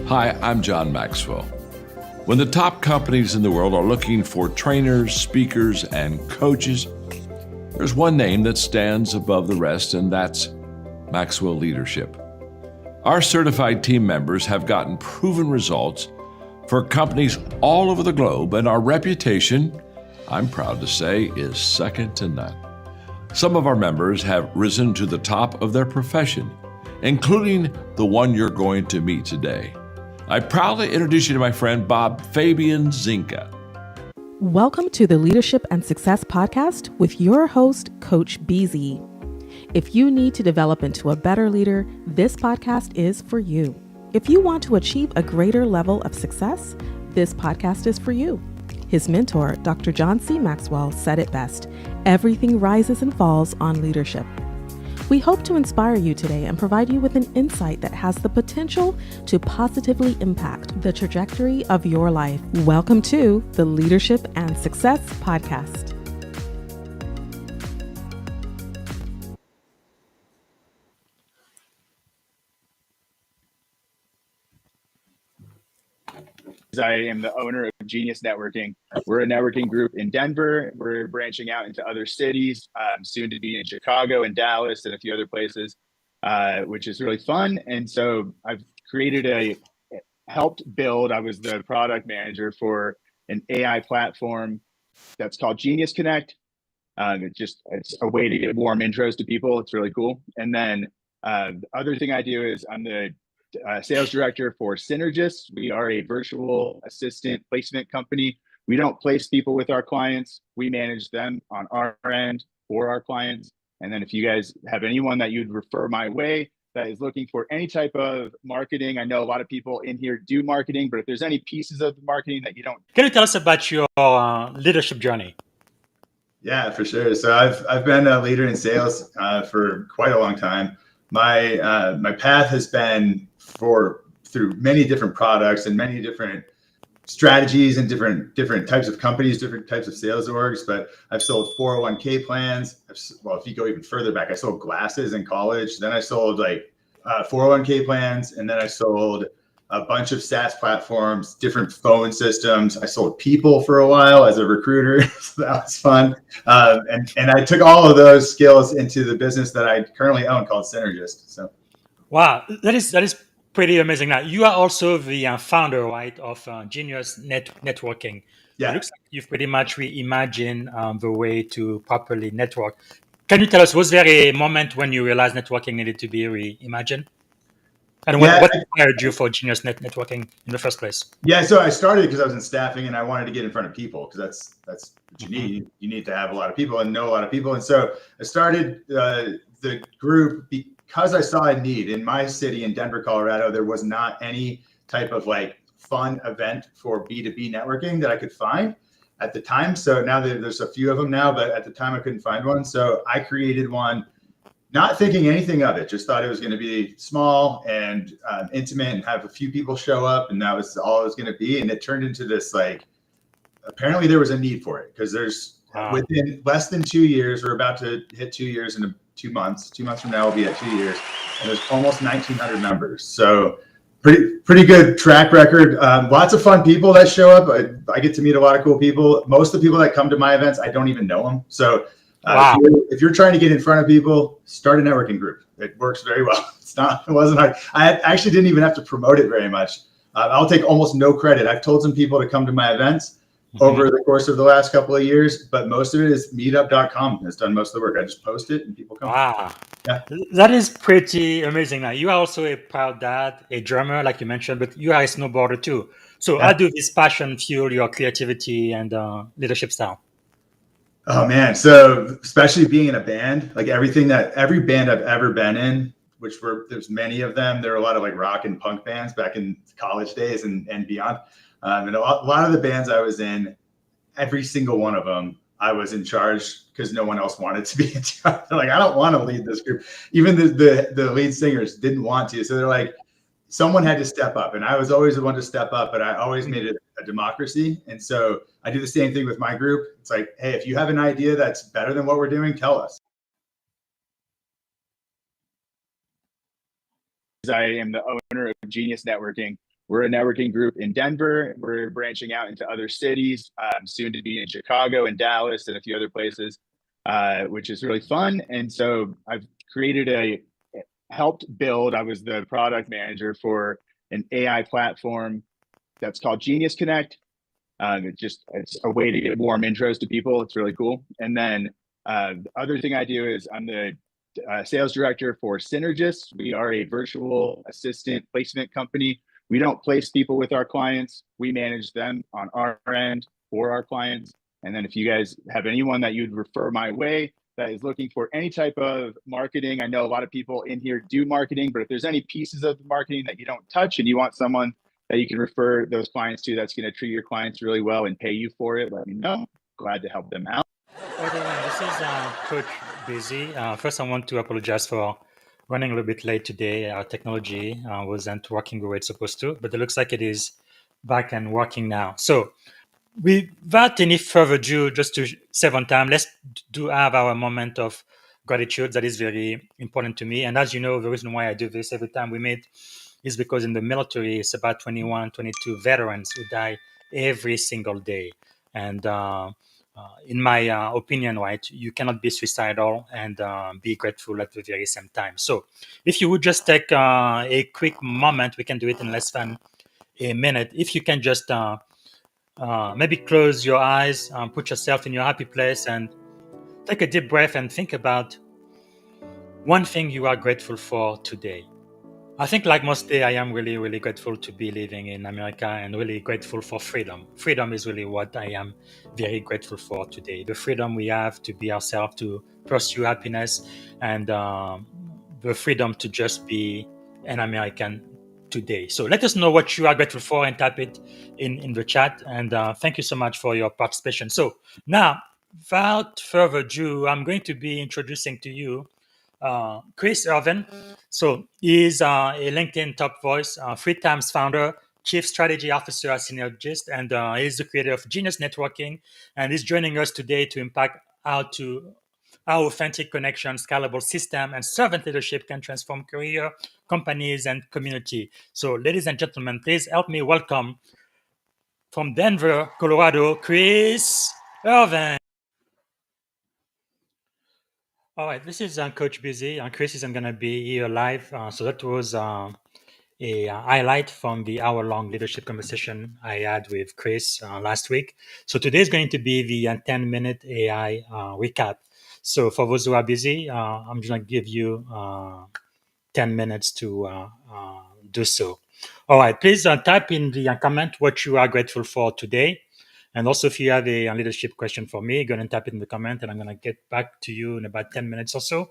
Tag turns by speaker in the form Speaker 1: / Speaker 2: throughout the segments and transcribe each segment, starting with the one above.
Speaker 1: Hi, I'm John Maxwell. When the top companies in the world are looking for trainers, speakers, and coaches, there's one name that stands above the rest, and that's Maxwell Leadership. Our certified team members have gotten proven results for companies all over the globe, and our reputation, I'm proud to say, is second to none. Some of our members have risen to the top of their profession, including the one you're going to meet today. I proudly introduce you to my friend Bob Fabian Zinka.
Speaker 2: Welcome to the Leadership and Success Podcast with your host, Coach BZ. If you need to develop into a better leader, this podcast is for you. If you want to achieve a greater level of success, this podcast is for you. His mentor, Dr. John C. Maxwell, said it best: everything rises and falls on leadership. We hope to inspire you today and provide you with an insight that has the potential to positively impact the trajectory of your life. Welcome to the Leadership and Success Podcast.
Speaker 3: I am the owner of Genius Networking. We're a networking group in Denver. We're branching out into other cities, soon to be in Chicago and Dallas and a few other places, which is really fun. And so I've helped build, I was the product manager for an AI platform that's called Genius Connect. It's a way to get warm intros to people. It's really cool. And then the other thing I do is I'm the sales director for Synergist. We are a virtual assistant placement company. We don't place people with our clients. We manage them on our end for our clients. And then if you guys have anyone that you'd refer my way that is looking for any type of marketing, I know a lot of people in here do marketing, but if there's any pieces of the marketing that you don't.
Speaker 4: Can you tell us about your leadership journey?
Speaker 5: Yeah, for sure. So I've been a leader in sales for quite a long time. My path has been through many different products and many different strategies and different types of companies, different types of sales orgs. But I've sold 401k plans. Well, if you go even further back, I sold glasses in college. Then I sold 401k plans, and then I sold a bunch of SaaS platforms, different phone systems. I sold people for a while as a recruiter, so that was fun. And I took all of those skills into the business that I currently own called Synergist. So,
Speaker 4: wow, that is pretty amazing. Now, you are also the founder, right, of Genius Networking.
Speaker 5: Yeah.
Speaker 4: It looks like you've pretty much reimagined the way to properly network. Can you tell us, was there a moment when you realized networking needed to be reimagined? And what inspired you for Genius Networking in the first place?
Speaker 5: Yeah, so I started because I was in staffing and I wanted to get in front of people because that's what you need. You need to have a lot of people and know a lot of people. And so I started the group because I saw a need in my city in Denver, Colorado. There was not any type of fun event for B2B networking that I could find at the time. So now there's a few of them now, but at the time I couldn't find one. So I created one, not thinking anything of it, just thought it was going to be small and intimate and have a few people show up. And that was all it was going to be. And it turned into this, apparently there was a need for it because there's within less than 2 years, we're about to hit 2 years in 2 months. 2 months from now, we'll be at 2 years. And there's almost 1,900 members. So pretty good track record. Lots of fun people that show up. I get to meet a lot of cool people. Most of the people that come to my events, I don't even know them. So
Speaker 4: wow.
Speaker 5: If you're trying to get in front of people, start a networking group. It works very well. It wasn't hard. I actually didn't even have to promote it very much. I'll take almost no credit. I've told some people to come to my events over the course of the last couple of years, but most of it is meetup.com has done most of the work. I just post it and people come.
Speaker 4: Wow.
Speaker 5: Yeah.
Speaker 4: That is pretty amazing. Now, you are also a proud dad, a drummer, like you mentioned, but you are a snowboarder too. So how do this passion fuel your creativity and leadership style?
Speaker 5: Oh man. So especially being in a band, every band I've ever been in, there's many of them. There are a lot of rock and punk bands back in college days and beyond. And a lot of the bands I was in, every single one of them, I was in charge because no one else wanted to be in charge. They're I don't want to lead this group. Even the lead singers didn't want to. So they're someone had to step up, and I was always the one to step up, but I always made it a democracy. And so I do the same thing with my group. It's hey, if you have an idea that's better than what we're doing, tell us.
Speaker 3: I am the owner of Genius Networking. We're a networking group in Denver. We're branching out into other cities, soon to be in Chicago and Dallas and a few other places, which is really fun. And so I've helped build, I was the product manager for an AI platform that's called Genius Connect. It's a way to get warm intros to people. It's really cool. And then the other thing I do is I'm the sales director for Synergist. We are a virtual assistant placement company. We don't place people with our clients. We manage them on our end for our clients. And then if you guys have anyone that you'd refer my way that is looking for any type of marketing, I know a lot of people in here do marketing, but if there's any pieces of the marketing that you don't touch and you want someone that you can refer those clients to that's going to treat your clients really well and pay you for it, let me know. Glad to help them out.
Speaker 4: Everyone, this is Coach Busy. First, I want to apologize for running a little bit late today. Our technology wasn't working the way it's supposed to, but it looks like it is back and working now. So without any further ado, just to save on time, let's do have our moment of gratitude. That is very important to me. And as you know, the reason why I do this every time we meet is because in the military, it's about 21, 22 veterans who die every single day. And in my opinion, right, you cannot be suicidal and be grateful at the very same time. So if you would just take a quick moment, we can do it in less than a minute. If you can just maybe close your eyes, put yourself in your happy place and take a deep breath and think about one thing you are grateful for today. I think like most day, I am really, really grateful to be living in America and really grateful for freedom. Freedom is really what I am very grateful for today. The freedom we have to be ourselves, to pursue happiness, and the freedom to just be an American today. So let us know what you are grateful for and type it in the chat. And thank you so much for your participation. So now, without further ado, I'm going to be introducing to you Chris Irving. So he's a LinkedIn top voice, 3 times founder, chief strategy officer at Synergist, and he's the creator of Genius Networking. And he's joining us today to impact how authentic connection, scalable system, and servant leadership can transform career, companies, and community. So, ladies and gentlemen, please help me welcome from Denver, Colorado, Chris Irving. All right, this is Coach Busy. Chris isn't going to be here live. So that was a highlight from the hour-long leadership conversation I had with Chris last week. So today is going to be the 10-minute AI recap. So for those who are busy, I'm going to give you 10 minutes to do so. All right, please type in the comment what you are grateful for today. And also, if you have a leadership question for me, go ahead and type it in the comment, and I'm going to get back to you in about 10 minutes or so.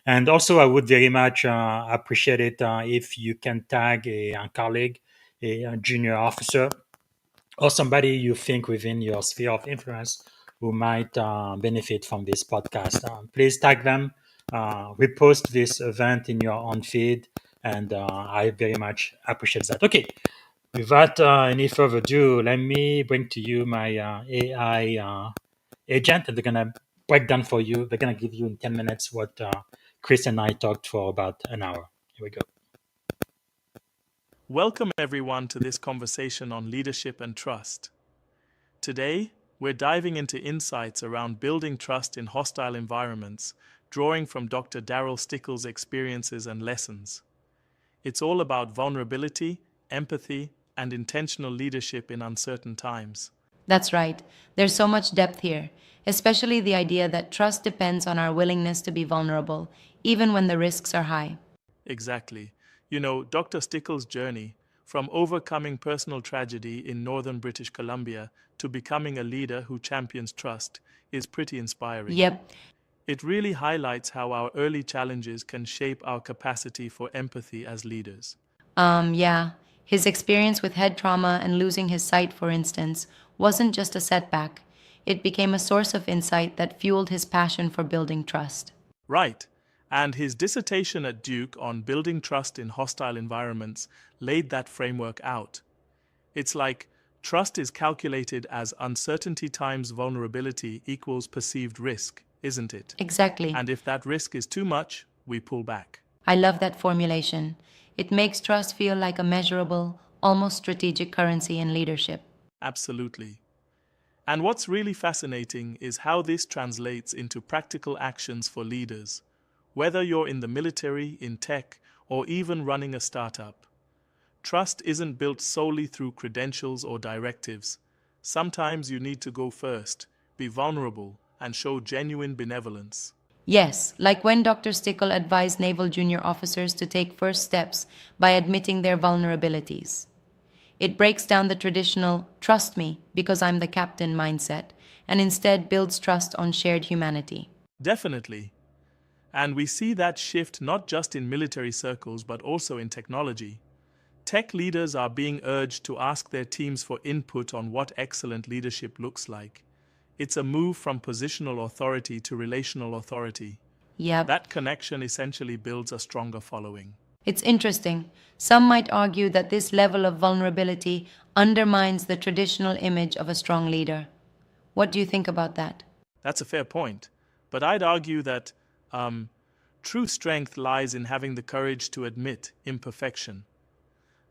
Speaker 4: And also, I would very much appreciate it if you can tag a colleague, a junior officer, or somebody you think within your sphere of influence who might benefit from this podcast. Please tag them, repost this event in your own feed, and I very much appreciate that. Okay. Without any further ado, let me bring to you my AI agent, and they're going to break down for you. They're going to give you in 10 minutes what Chris and I talked for about an hour. Here we go.
Speaker 6: Welcome, everyone, to this conversation on leadership and trust. Today, we're diving into insights around building trust in hostile environments, drawing from Dr. Daryl Stickles' experiences and lessons. It's all about vulnerability, empathy, and intentional leadership in uncertain times.
Speaker 7: That's right. There's so much depth here, especially the idea that trust depends on our willingness to be vulnerable, even when the risks are high.
Speaker 6: Exactly. You know, Dr. Stickles' journey, from overcoming personal tragedy in northern British Columbia to becoming a leader who champions trust, is pretty inspiring.
Speaker 7: Yep.
Speaker 6: It really highlights how our early challenges can shape our capacity for empathy as leaders.
Speaker 7: Yeah. His experience with head trauma and losing his sight, for instance, wasn't just a setback. It became a source of insight that fueled his passion for building trust.
Speaker 6: Right. And his dissertation at Duke on building trust in hostile environments laid that framework out. It's like trust is calculated as uncertainty times vulnerability equals perceived risk, isn't it?
Speaker 7: Exactly.
Speaker 6: And if that risk is too much, we pull back.
Speaker 7: I love that formulation. It makes trust feel like a measurable, almost strategic currency in leadership.
Speaker 6: Absolutely. And what's really fascinating is how this translates into practical actions for leaders, whether you're in the military, in tech, or even running a startup. Trust isn't built solely through credentials or directives. Sometimes you need to go first, be vulnerable, and show genuine benevolence.
Speaker 7: Yes, like when Dr. Stickle advised Naval Junior Officers to take first steps by admitting their vulnerabilities. It breaks down the traditional trust me because I'm the captain mindset and instead builds trust on shared humanity.
Speaker 6: Definitely. And we see that shift not just in military circles but also in technology. Tech leaders are being urged to ask their teams for input on what excellent leadership looks like. It's a move from positional authority to relational authority.
Speaker 7: Yep.
Speaker 6: That connection essentially builds a stronger following.
Speaker 7: It's interesting. Some might argue that this level of vulnerability undermines the traditional image of a strong leader. What do you think about that?
Speaker 6: That's a fair point. But I'd argue that true strength lies in having the courage to admit imperfection.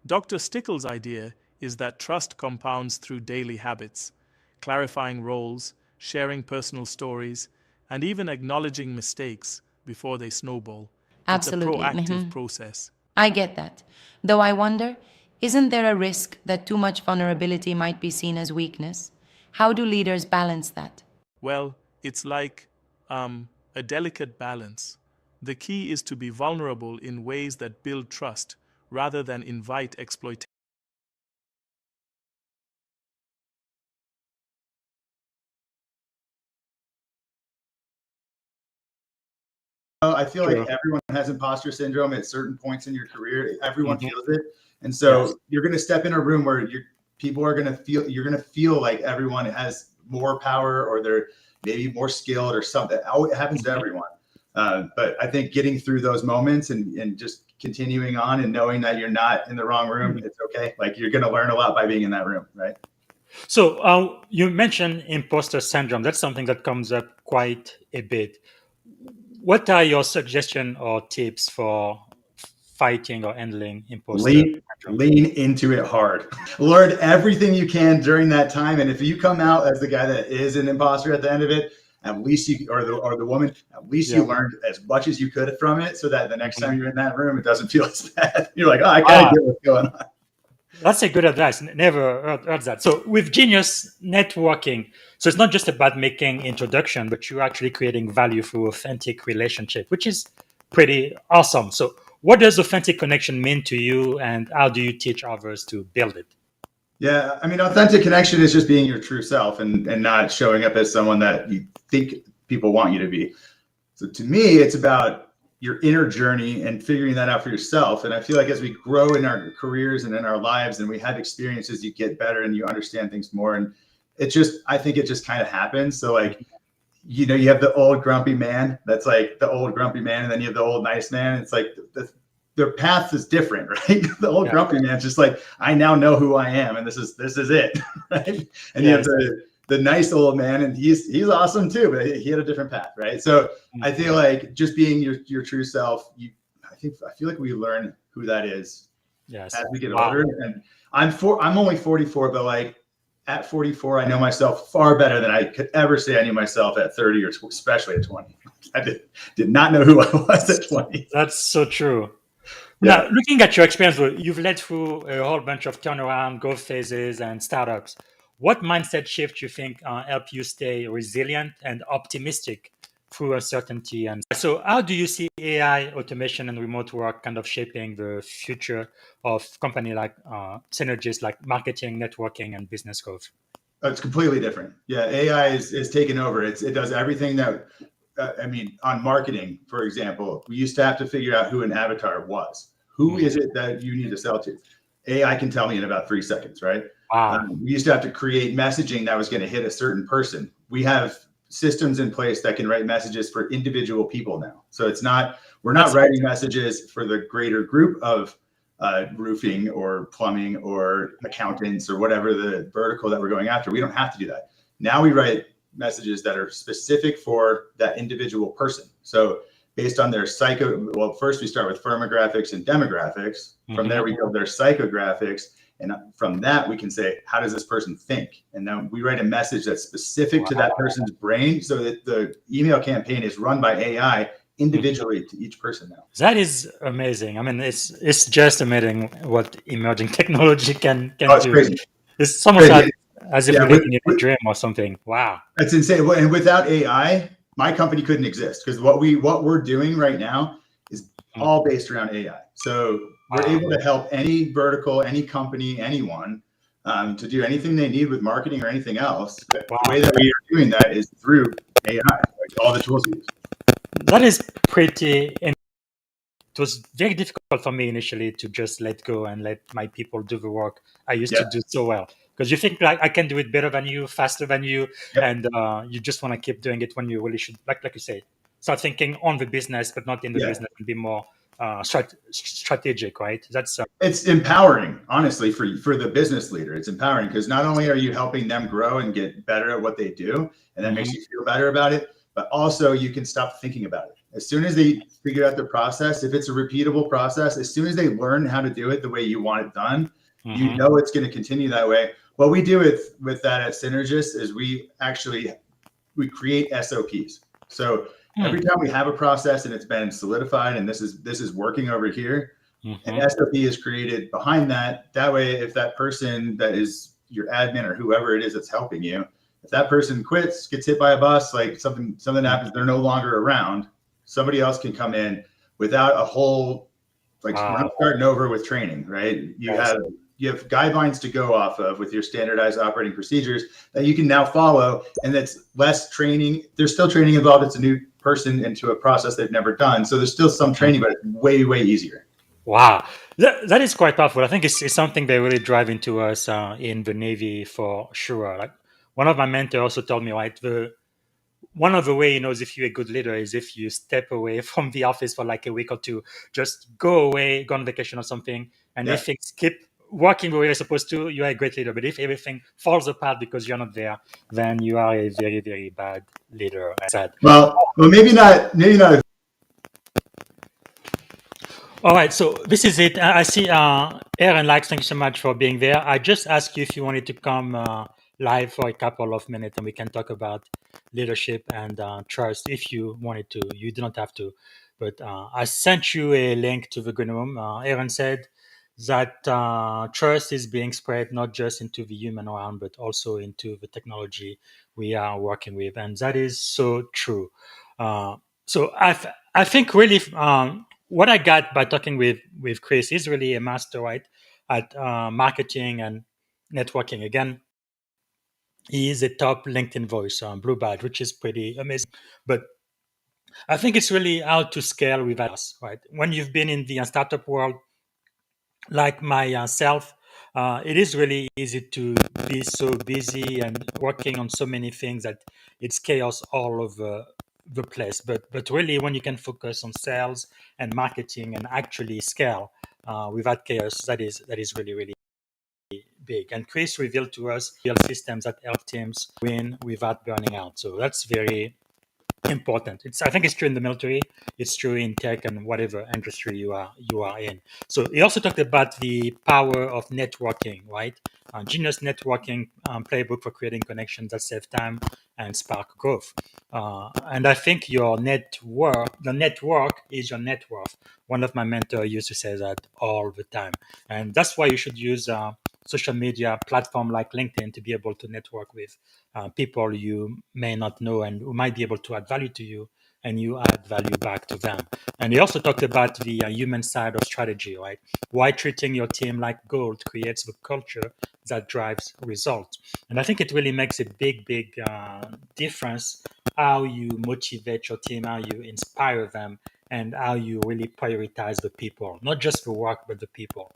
Speaker 6: Dr. Stickle's idea is that trust compounds through daily habits, clarifying roles, sharing personal stories, and even acknowledging mistakes before they snowball.
Speaker 7: Absolutely.
Speaker 6: It's a proactive process.
Speaker 7: I get that. Though I wonder, isn't there a risk that too much vulnerability might be seen as weakness? How do leaders balance that?
Speaker 6: Well, it's like a delicate balance. The key is to be vulnerable in ways that build trust rather than invite exploitation.
Speaker 5: I feel like
Speaker 4: Sure.
Speaker 5: everyone has imposter syndrome at certain points in your career. Everyone feels it. And so
Speaker 4: Yes.
Speaker 5: you're going to step in a room where people are going to feel, you're going to feel like everyone has more power or they're maybe more skilled or something. It happens to everyone. But I think getting through those moments and just continuing on and knowing that you're not in the wrong room, it's okay. Like you're going to learn a lot by being in that room, right?
Speaker 4: So you mentioned imposter syndrome. That's something that comes up quite a bit. What are your suggestions or tips for fighting or handling imposter syndrome?
Speaker 5: Lean into it hard. Learn everything you can during that time. And if you come out as the guy that is an imposter at the end of it, at least you, or the woman, at least you learned as much as you could from it so that the next time you're in that room, it doesn't feel as bad. You're like, oh, I kind of get what's going on.
Speaker 4: That's a good advice. Never heard that. So with Genius networking, so it's not just about making introduction, but you're actually creating value through authentic relationship, which is pretty awesome. So what does authentic connection mean to you, and how do you teach others to build it?
Speaker 5: Yeah, I mean, authentic connection is just being your true self and not showing up as someone that you think people want you to be. So to me, it's about your inner journey and figuring that out for yourself. And I feel like as we grow in our careers and in our lives and we have experiences, you get better and you understand things more. And I think it just kind of happens. So like, you know, you have the old grumpy man, that's like the old grumpy man. And then you have the old nice man. It's like their path is different, right? The old grumpy man's just like, I now know who I am. And this is it, right? And you have the nice old man, and he's awesome too, but he had a different path, right? So I feel like just being your true self, I feel like we learn who that is as we get older. And I'm only 44, but like at 44, I know myself far better than I could ever say I knew myself at 30 or especially at 20. I did not know who I was at 20.
Speaker 4: That's so true.
Speaker 5: Yeah.
Speaker 4: Now, looking at your experience, you've led through a whole bunch of turnaround, growth phases, and startups. What mindset shift you think help you stay resilient and optimistic through uncertainty? And so, how do you see AI, automation, and remote work kind of shaping the future of company like synergies like marketing, networking, and business growth?
Speaker 5: It's completely different. Yeah, AI is taken over. It does everything that. On marketing, for example, we used to have to figure out who an avatar was. Who is it that you need to sell to? AI can tell me in about 3 seconds, right?
Speaker 4: Wow.
Speaker 5: We used to have to create messaging that was going to hit a certain person. We have systems in place that can write messages for individual people now. So we're not writing messages for the greater group of roofing or plumbing or accountants or whatever the vertical that we're going after. We don't have to do that. Now we write messages that are specific for that individual person. So based on their first we start with firmographics and demographics. From there we build their psychographics, And from that, we can say, how does this person think? And then we write a message that's specific to that person's brain, so that the email campaign is run by AI individually to each person now.
Speaker 4: That is amazing. I mean, it's just amazing what emerging technology can
Speaker 5: It's
Speaker 4: do.
Speaker 5: crazy.
Speaker 4: It's almost as if
Speaker 5: Yeah,
Speaker 4: we're living in a dream or something. Wow.
Speaker 5: That's insane. And without AI, my company couldn't exist, because what we're doing right now is all based around AI. So we're able to help any vertical, any company, anyone to do anything they need with marketing or anything else. But the way that we are doing that is through AI, like all the tools we use.
Speaker 4: That is pretty. It was very difficult for me initially to just let go and let my people do the work I used to do so well. Because you think like I can do it better than you, faster than you, and you just want to keep doing it when you really should, like you say, start thinking on the business, but not in the business, and be more strategic, right? That's
Speaker 5: it's empowering, honestly, for the business leader. It's empowering because not only are you helping them grow and get better at what they do, and that makes you feel better about it, but also you can stop thinking about it. As soon as they figure out the process, if it's a repeatable process, as soon as they learn how to do it the way you want it done, you know it's going to continue that way. What we do with that at Synergist is we create SOPs. So every time we have a process and it's been solidified and this is working over here, an SOP is created behind that. That way, if that person that is your admin or whoever it is that's helping you, if that person quits, gets hit by a bus, like something happens, they're no longer around, somebody else can come in without a whole, we're not starting over with training, right? You have guidelines to go off of with your standardized operating procedures that you can now follow, and that's less training. There's still training involved. It's a new person into a process they've never done. So there's still some training, but it's way, way easier.
Speaker 4: Wow, that is quite powerful. I think it's something they really drive into us in the Navy for sure. Like one of my mentors also told me, right, one of the way he knows if you're a good leader is if you step away from the office for like a week or two, just go away, go on vacation or something, and if things keep working the way they're supposed to, you are a great leader. But if everything falls apart because you're not there, then you are a very, very bad leader. Sad.
Speaker 5: Well, maybe not.
Speaker 4: All right, so this is it. I see Aaron likes, thank you so much for being there. I just asked you if you wanted to come live for a couple of minutes and we can talk about leadership and trust if you wanted to. You do not have to. But I sent you a link to the green room. Aaron said that trust is being spread not just into the human realm, but also into the technology we are working with. And that is so true. So I think really what I got by talking with Chris is really a master, right, at marketing and networking. Again, he is a top LinkedIn voice, Blue Badge, which is pretty amazing. But I think it's really how to scale with us, right? When you've been in the startup world, like myself, it is really easy to be so busy and working on so many things that it's chaos all over the place. But really, when you can focus on sales and marketing and actually scale without chaos, that is really, really big. And Chris revealed to us build systems that help teams win without burning out. So that's very important. I think it's true in the military. It's true in tech and whatever industry you are in. So he also talked about the power of networking, right? Genius networking playbook for creating connections that save time and spark growth. And I think the network is your net worth. One of my mentors used to say that all the time, and that's why you should use social media platform like LinkedIn to be able to network with people you may not know and who might be able to add value to you, and you add value back to them. And he also talked about the human side of strategy, right? Why treating your team like gold creates the culture that drives results. And I think it really makes a big difference how you motivate your team, how you inspire them, and how you really prioritize the people, not just the work, but the people.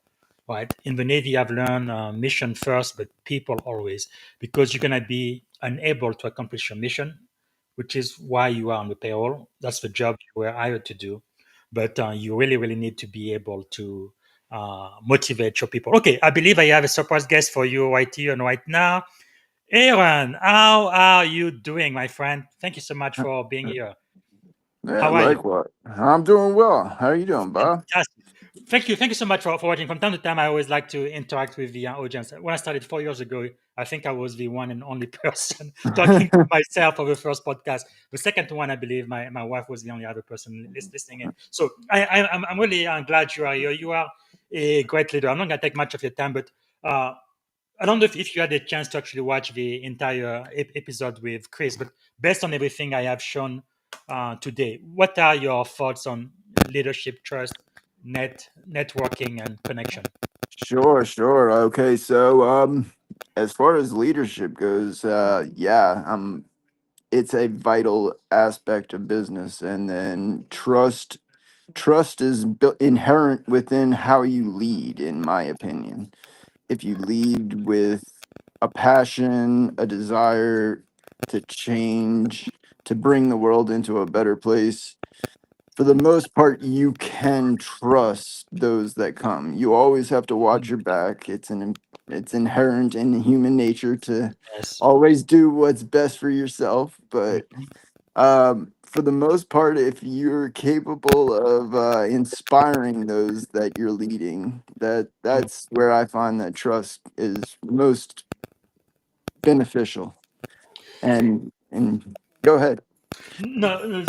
Speaker 4: Right. In the Navy, I've learned mission first, but people always, because you're going to be unable to accomplish your mission, which is why you are on the payroll. That's the job you were hired to do. But you really, really need to be able to motivate your people. Okay, I believe I have a surprise guest for you right here and right now. Aaron, how are you doing, my friend? Thank you so much for being here.
Speaker 8: Yeah,
Speaker 4: How are you?
Speaker 8: likewise. I'm doing well. How are you doing, Bob?
Speaker 4: Fantastic. Thank you so much for watching. From time to time, I always like to interact with the audience. When I started 4 years ago, I think I was the one and only person talking to myself for the first podcast. The second one, I believe, my wife was the only other person listening in. So I'm really glad you are here. You are a great leader. I'm not going to take much of your time, but uh, I don't know if you had a chance to actually watch the entire episode with Chris, but based on everything I have shown today, what are your thoughts on leadership, trust, networking, and connection?
Speaker 8: Sure, sure. Okay, so as far as leadership goes, yeah, it's a vital aspect of business, and then trust is inherent within how you lead, in my opinion. If you lead with a passion, a desire to change, to bring the world into a better place, for the most part, you can trust those that come. You always have to watch your back. It's inherent in human nature to
Speaker 4: Yes.
Speaker 8: always do what's best for yourself. But
Speaker 4: Mhm.
Speaker 8: for the most part, if you're capable of inspiring those that you're leading, that's where I find that trust is most beneficial. And go ahead.
Speaker 4: No,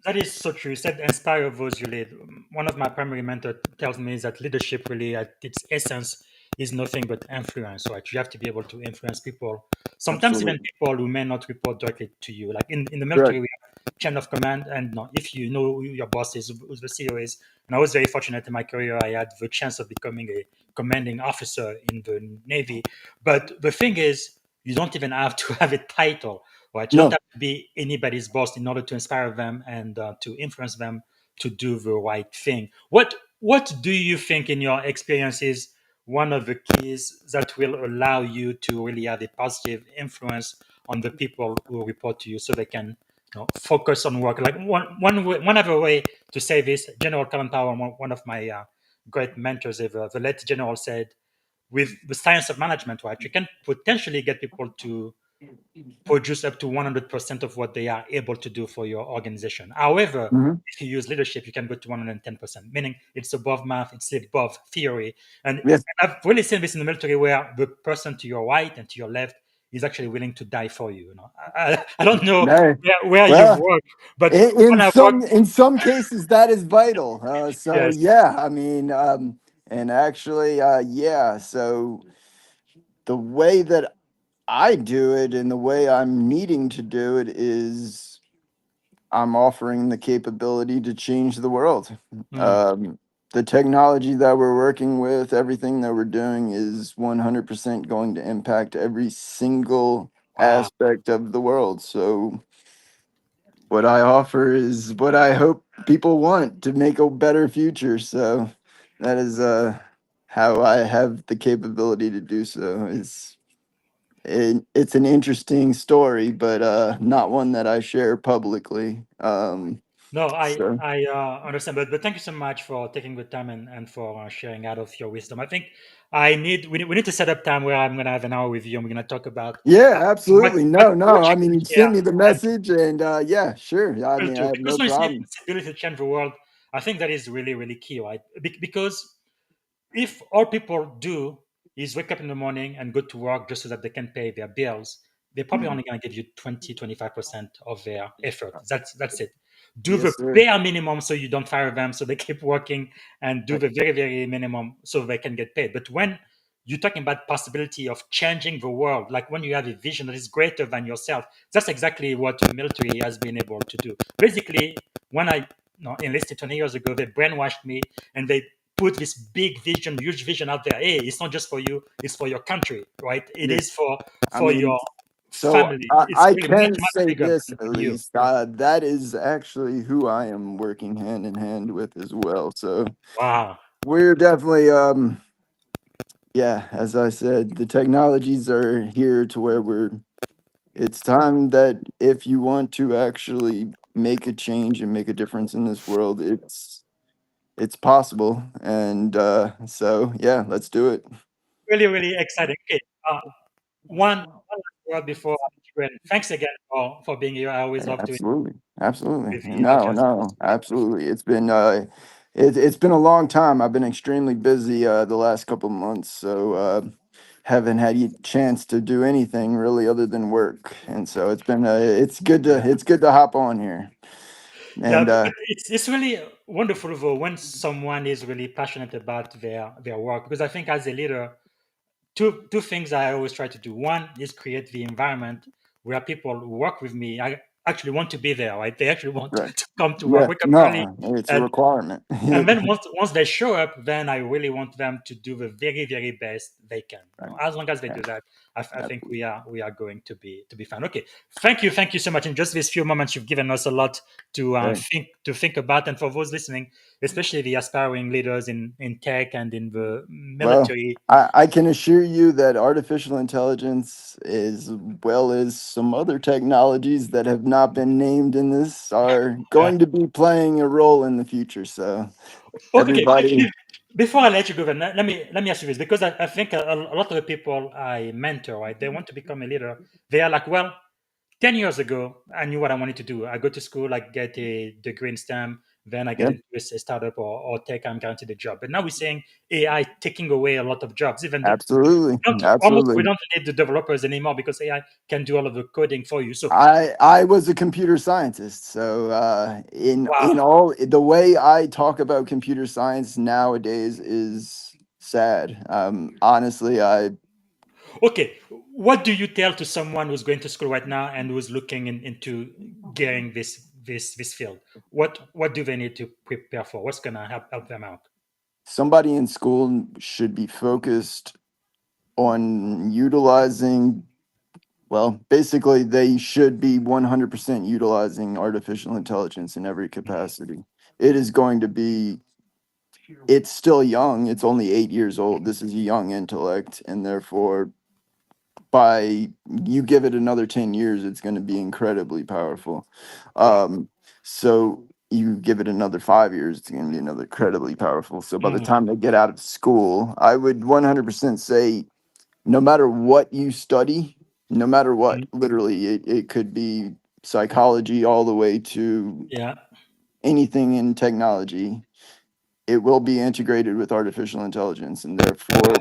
Speaker 4: that is so true. You said inspire those you lead. One of my primary mentors tells me is that leadership really at its essence is nothing but influence, right? You have to be able to influence people. Sometimes even
Speaker 8: Absolutely.
Speaker 4: people who may not report directly to you. Like in the
Speaker 8: Correct.
Speaker 4: military, we have chain of command, and no, if you know who your boss is, who the CEO is. And I was very fortunate in my career. I had the chance of becoming a commanding officer in the Navy. But the thing is, you don't even have to have a title, right? You don't
Speaker 8: No.
Speaker 4: have to be anybody's boss in order to inspire them and to influence them to do the right thing. What do you think, in your experience, is one of the keys that will allow you to really have a positive influence on the people who report to you, so they can focus on work? Like one other way to say this, General Colin Powell, one of my great mentors ever, the late general, said, with the science of management, right, you can potentially get people to produce up to 100% of what they are able to do for your organization. However,
Speaker 8: Mhm.
Speaker 4: if you use leadership, you can go to 110%, meaning it's above math, it's above theory. And
Speaker 8: Yes.
Speaker 4: I've really seen this in the military, where the person to your right and to your left is actually willing to die for you. I don't know
Speaker 8: No.
Speaker 4: where you
Speaker 8: Well,
Speaker 4: work, but
Speaker 8: in
Speaker 4: when I work,
Speaker 8: some cases that is vital. So
Speaker 4: yes.
Speaker 8: yeah, I mean, and actually, yeah. So the way that I do it and the way I'm needing to do it is I'm offering the capability to change the world.
Speaker 4: Mm,
Speaker 8: Um, the technology that we're working with, everything that we're doing is 100% going to impact every single
Speaker 4: wow.
Speaker 8: aspect of the world. So what I offer is what I hope people want to make a better future. So that is how I have the capability to do so. It's an interesting story, but not one that I share publicly.
Speaker 4: No,
Speaker 8: So
Speaker 4: I understand, but thank you so much for taking the time and for sharing out of your wisdom. I think we need to set up time where I'm going to have an hour with you, and we're going to talk about
Speaker 8: yeah,
Speaker 4: what
Speaker 8: absolutely.
Speaker 4: what
Speaker 8: No,
Speaker 4: what
Speaker 8: no. I
Speaker 4: you can
Speaker 8: mean,
Speaker 4: share
Speaker 8: send me the
Speaker 4: and
Speaker 8: message, and yeah, sure. I
Speaker 4: will
Speaker 8: mean, I
Speaker 4: do,
Speaker 8: have
Speaker 4: because
Speaker 8: no
Speaker 4: honestly,
Speaker 8: problem.
Speaker 4: this ability to change the world, I think that is really really key, right? Because if all people do is wake up in the morning and go to work just so that they can pay their bills, they're probably
Speaker 8: Mhm.
Speaker 4: only going to give you 20-25% of their effort. That's it. Do the
Speaker 8: Yes, sir.
Speaker 4: bare minimum so you don't fire them, so they keep working, and do
Speaker 8: Right.
Speaker 4: the very, very minimum so they can get paid. But when you're talking about possibility of changing the world, like when you have a vision that is greater than yourself, that's exactly what the military has been able to do. Basically, when I enlisted 20 years ago, they brainwashed me, and they put this big vision, huge vision out there. Hey, it's not just for you; it's for your country, right? It
Speaker 8: Yes.
Speaker 4: is for
Speaker 8: I
Speaker 4: your
Speaker 8: mean, so
Speaker 4: family. It's
Speaker 8: I
Speaker 4: really much,
Speaker 8: can
Speaker 4: much
Speaker 8: say
Speaker 4: bigger
Speaker 8: this at
Speaker 4: than you.
Speaker 8: least. That is actually who I am working hand in hand with as well. So
Speaker 4: Wow.
Speaker 8: we're definitely yeah, as I said, the technologies are here to where it's time that if you want to actually make a change and make a difference in this world, it's possible. And so yeah, let's do it.
Speaker 4: Really, really exciting. Okay. One last word before I let you in. Thanks again for being here. I always love to
Speaker 8: Absolutely. Absolutely.
Speaker 4: with the
Speaker 8: No,
Speaker 4: audience.
Speaker 8: no, absolutely. It's been It's been a long time. I've been extremely busy the last couple months, so haven't had a chance to do anything really other than work. And so
Speaker 4: Yeah.
Speaker 8: it's good to hop on here.
Speaker 4: Yeah,
Speaker 8: And
Speaker 4: but it's really wonderful though when someone is really passionate about their work, because I think as a leader, two things I always try to do. One is create the environment where people who work with me I actually want to be there, right? They actually want
Speaker 8: right,
Speaker 4: to come to work,
Speaker 8: yeah,
Speaker 4: wake up early,
Speaker 8: no, it's a
Speaker 4: and
Speaker 8: requirement.
Speaker 4: and then once they show up, then I really want them to do the very very best they can. You
Speaker 8: Right,
Speaker 4: know, as long as they
Speaker 8: yeah,
Speaker 4: do that, I think
Speaker 8: absolutely.
Speaker 4: we are going to be fine. Okay, thank you so much. In just these few moments, you've given us a lot
Speaker 8: Right.
Speaker 4: to think about, and for those listening, especially the aspiring leaders in tech and in the
Speaker 8: Well,
Speaker 4: military.
Speaker 8: I can assure you that artificial intelligence, as well as some other technologies that have not been named in this, are
Speaker 4: Yeah.
Speaker 8: going to be playing a role in the future. So
Speaker 4: Okay.
Speaker 8: everybody,
Speaker 4: Before I let you go, then let me ask you this, because I think a lot of the people I mentor, right, they want to become a leader. They are like, well, 10 years ago, I knew what I wanted to do. I go to school, I get a degree in STEM, then I get
Speaker 8: yep,
Speaker 4: into a startup or tech, I'm guaranteed a job. But now we're saying AI taking away a lot of jobs. Even the,
Speaker 8: absolutely,
Speaker 4: we
Speaker 8: absolutely.
Speaker 4: don't need the developers anymore because AI can do all of the coding for you. So,
Speaker 8: I was a computer scientist, so
Speaker 4: wow.
Speaker 8: in all the way I talk about computer science nowadays is sad. Honestly, I
Speaker 4: Okay, what do you tell to someone who's going to school right now and who's looking into getting this field? What do they need to prepare for? What's gonna help them out?
Speaker 8: somebody in school should be focused on utilizing, well, basically they should be 100% utilizing artificial intelligence in every capacity. It is going to be, it's still young, it's only 8 years old. This is a young intellect, and therefore by you give it another 10 years, it's going to be incredibly powerful.
Speaker 4: Wow.
Speaker 8: So you give it another 5 years, it's going to be another incredibly powerful. So by the
Speaker 4: Mhm,
Speaker 8: time they get out of school, I would 100% say no matter what you study, no matter what,
Speaker 4: mhm.
Speaker 8: literally, it could be psychology all the way to
Speaker 4: Yeah.
Speaker 8: anything in technology, it will be integrated with artificial intelligence. And therefore,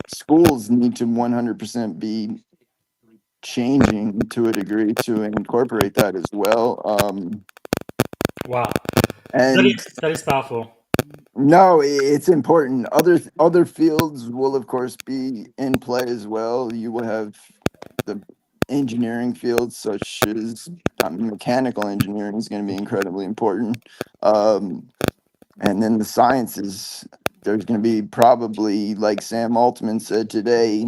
Speaker 8: schools need to 100% be changing to a degree to incorporate that as well.
Speaker 4: Wow.
Speaker 8: And
Speaker 4: That is powerful.
Speaker 8: no, it's important. Other fields will of course be in play as well. You will have the engineering fields such as mechanical engineering is going to be incredibly important. Um, and then the sciences, there's going to be probably, like Sam Altman said today,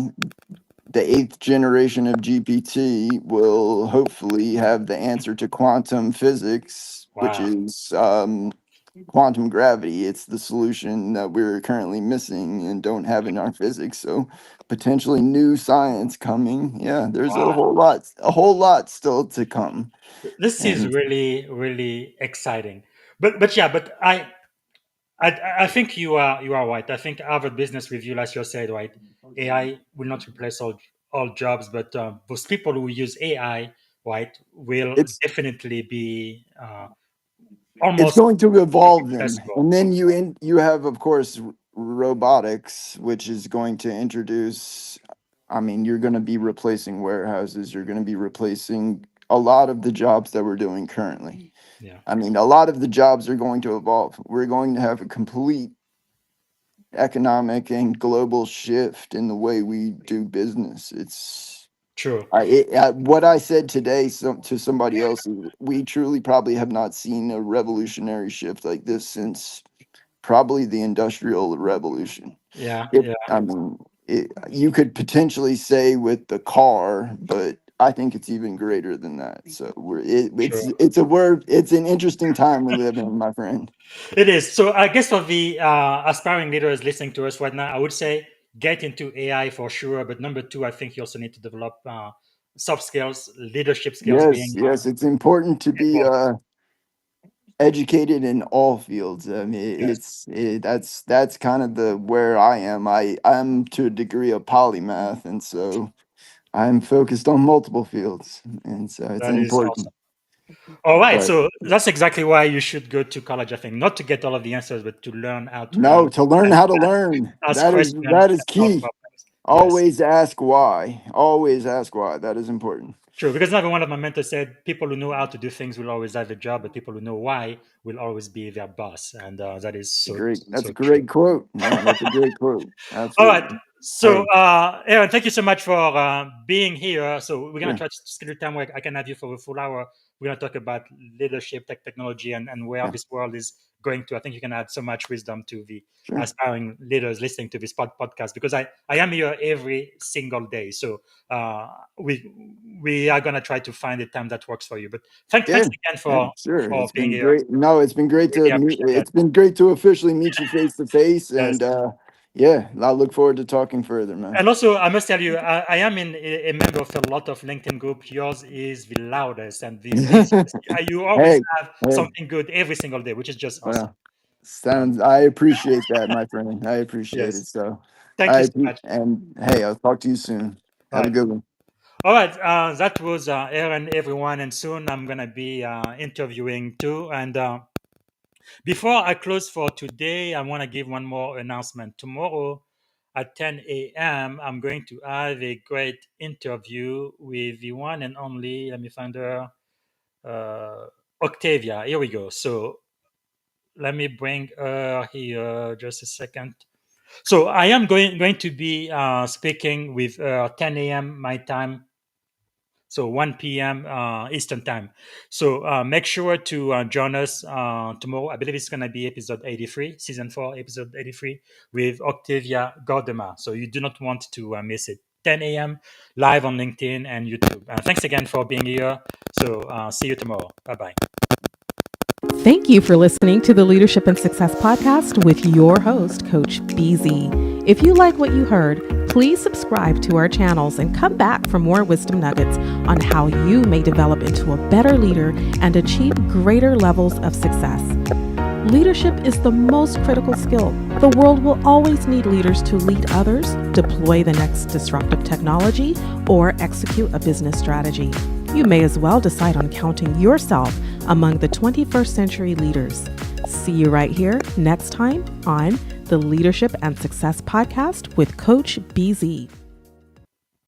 Speaker 8: the eighth generation of GPT will hopefully have the answer to quantum physics, which
Speaker 4: Wow.
Speaker 8: is quantum gravity. It's the solution that we're currently missing and don't have in our physics. So potentially new science coming. Yeah, there's
Speaker 4: Wow.
Speaker 8: a whole lot still to come.
Speaker 4: This is
Speaker 8: And
Speaker 4: really, really exciting. But yeah, but I think you are right. I think Harvard Business Review last year said, right, AI will not replace all jobs, but those people who use AI, right, will
Speaker 8: it's
Speaker 4: definitely be
Speaker 8: it's
Speaker 4: almost
Speaker 8: going to evolve them.
Speaker 4: irreplaceable.
Speaker 8: And then you have of course robotics, which is going to introduce, I mean, you're going to be replacing warehouses, you're going to be replacing a lot of the jobs that we're doing currently.
Speaker 4: Yeah,
Speaker 8: I mean, a lot of the jobs are going to evolve. We're going to have a complete economic and global shift in the way we do business.
Speaker 4: true.
Speaker 8: What I said today to somebody else, we truly probably have not seen a revolutionary shift like this since probably the Industrial Revolution.
Speaker 4: Yeah,
Speaker 8: It,
Speaker 4: yeah,
Speaker 8: I mean, you could potentially say with the car, but I think it's even greater than that. So
Speaker 4: true.
Speaker 8: it's an interesting time we live in, my friend.
Speaker 4: It is. So I guess for the aspiring leaders listening to us right now, I would say get into AI for sure. But number two, I think you also need to develop soft skills, leadership skills
Speaker 8: Yes,
Speaker 4: being
Speaker 8: yes, it's important to be
Speaker 4: important.
Speaker 8: educated in all fields. I mean,
Speaker 4: Yes.
Speaker 8: that's kind of the where I am. I'm to a degree a polymath, and so I'm focused on multiple fields, and so it's
Speaker 4: That is
Speaker 8: important.
Speaker 4: awesome. All right.
Speaker 8: But
Speaker 4: So that's exactly why you should go to college, I think, not to get all of the answers, but to learn how to
Speaker 8: no,
Speaker 4: learn
Speaker 8: to learn
Speaker 4: and
Speaker 8: how to learn.
Speaker 4: ask questions and
Speaker 8: That is
Speaker 4: solve
Speaker 8: key.
Speaker 4: problems. Yes.
Speaker 8: Always ask why. Always ask why. That is important.
Speaker 4: True, because another one of my mentors said people who know how to do things will always have a job, but people who know why will always be their boss, and that is
Speaker 8: It's a
Speaker 4: so
Speaker 8: great. That's a
Speaker 4: so true.
Speaker 8: great quote. Yeah, that's a great quote.
Speaker 4: All right,
Speaker 8: Absolutely.
Speaker 4: so
Speaker 8: Hey,
Speaker 4: Aaron, thank you so much for being here. So we're gonna
Speaker 8: sure,
Speaker 4: try to schedule time where I can have you for a full hour. We're gonna talk about leadership, technology, and where
Speaker 8: yeah,
Speaker 4: this world is going to. I think you can add so much wisdom to the
Speaker 8: sure.
Speaker 4: aspiring leaders listening to this podcast because I am here every single day. So uh, we are gonna try to find a time that works for you. But
Speaker 8: Yeah,
Speaker 4: thanks again
Speaker 8: yeah, sure.
Speaker 4: for
Speaker 8: It's
Speaker 4: being
Speaker 8: been
Speaker 4: here.
Speaker 8: great. No, it's been great to
Speaker 4: Really
Speaker 8: meet.
Speaker 4: appreciate that.
Speaker 8: It's been great to officially meet you face to face,
Speaker 4: Yes.
Speaker 8: and yeah, I look forward to talking further, man.
Speaker 4: And also, I must tell you, I am in a member of a lot of LinkedIn group. Yours is the loudest and the busiest. You always
Speaker 8: Hey,
Speaker 4: have
Speaker 8: hey,
Speaker 4: something good every single day, which is just awesome.
Speaker 8: well, sounds. I appreciate that, my friend. I appreciate
Speaker 4: Yes.
Speaker 8: it. So,
Speaker 4: Thank you so much.
Speaker 8: and hey, I'll talk to you soon.
Speaker 4: All
Speaker 8: Have a
Speaker 4: right.
Speaker 8: good one.
Speaker 4: All right. That was Aaron, everyone. And soon I'm going to be interviewing too. And before I close for today, I want to give one more announcement. Tomorrow at 10 a.m., I'm going to have a great interview with the one and only, let me find her, Octavia. Here we go. So let me bring her here just a second. So I am going to be speaking with 10 a.m. my time, so 1 p.m. Eastern time. So make sure to join us tomorrow. I believe it's going to be episode 83, season 4, episode 83 with Octavia Gardema. So you do not want to miss it. 10 a.m. live on LinkedIn and YouTube. Thanks again for being here. So see you tomorrow. Bye bye.
Speaker 2: Thank you for listening to the Leadership and Success Podcast with your host, Coach BZ. If you like what you heard, please subscribe to our channels and come back for more wisdom nuggets on how you may develop into a better leader and achieve greater levels of success. Leadership is the most critical skill. The world will always need leaders to lead others, deploy the next disruptive technology, or execute a business strategy. You may as well decide on counting yourself among the 21st century leaders. See you right here next time on the Leadership and Success Podcast with Coach BZ.